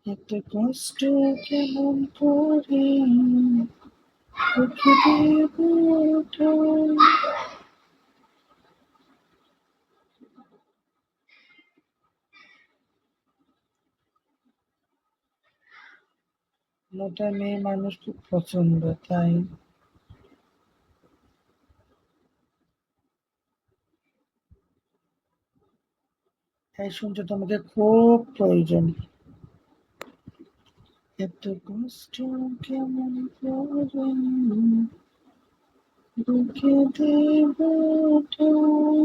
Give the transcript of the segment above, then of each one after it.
এত কষ্ট কেমন করে তোকে দেব ঠাই। মোটা মেয়ে মানুষ খুব পছন্দ, তাই তাই শুনতে তোমাকে খুব প্রয়োজন। এত কষ্ট কেমন করে তোকে দেব ঠাই।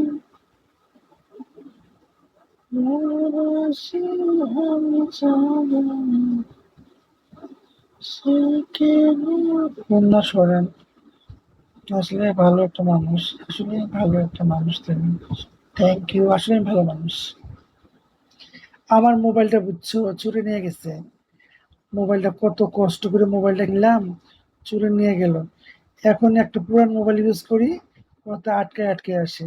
ভালোবাসি আমি জানি সে কেন। কন্যা সরেন, আসলে ভালো একটা মানুষ, আসলে ভালো একটা মানুষ তুমি। থ্যাংক ইউ, আসলে ভালো মানুষ। আমার মোবাইলটা বুঝছো চুরি নিয়ে গেছে। মোবাইলটা কত কষ্ট করে মোবাইলটা কিনলাম, চুরি নিয়ে গেল। এখন একটা পুরান মোবাইল ইউজ করি, কত আটকে আটকে আসে,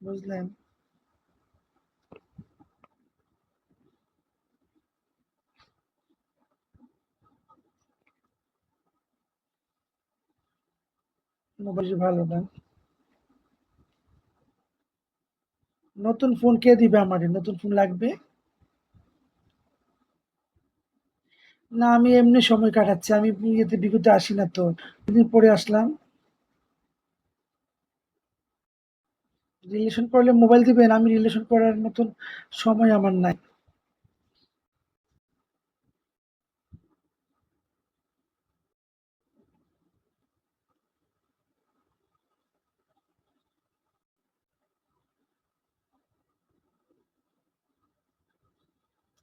বুঝলেন? মোবাইল ভালো না। নতুন ফোন কে দিবে আমারে? নতুন ফোন লাগবে? না, আমি এমনি সময় কাটাচ্ছি। আমি ইয়েতে বিগতে আসি না তো। দুদিন পরে আসলাম। রিলেশন করলে মোবাইল দিবেন? আমি রিলেশন করার মতন সময় আমার নাই।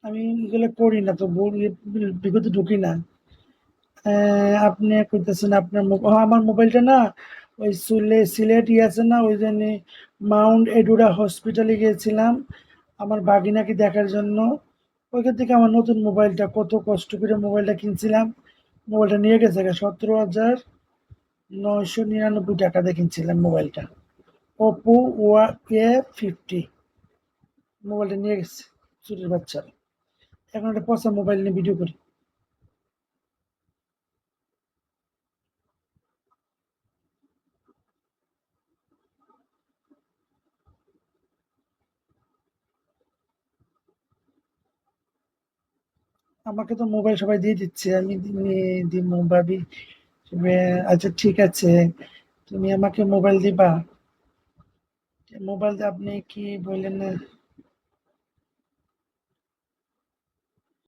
আমি এগুলো করি না তো, বিগতে ঢুকি না। আপনি কইতেছেন আপনার আমার মোবাইলটা না, ওই সিলেট আছে না, ওই জন্য মাউন্ট এডুরা হসপিটালে গিয়েছিলাম আমার বাগিনাকে দেখার জন্য। ওইখান থেকে আমার নতুন মোবাইলটা, কত কষ্ট করে মোবাইলটা কিনছিলাম, মোবাইলটা নিয়ে গেছে 17,999 টাকা দিয়ে কিনছিলাম মোবাইলটা। ওপো A50 মোবাইলটা নিয়ে গেছে চুরির বাচ্চারা। এখন একটা পচা মোবাইল নিয়ে ভিডিও করি। আমাকে তো মোবাইল সবাই দিয়ে দিচ্ছে, আমি দিব ভাবি। আচ্ছা ঠিক আছে, তুমি আমাকে মোবাইল দিবা? মোবাইল দিয়ে আপনি কি বললেন না?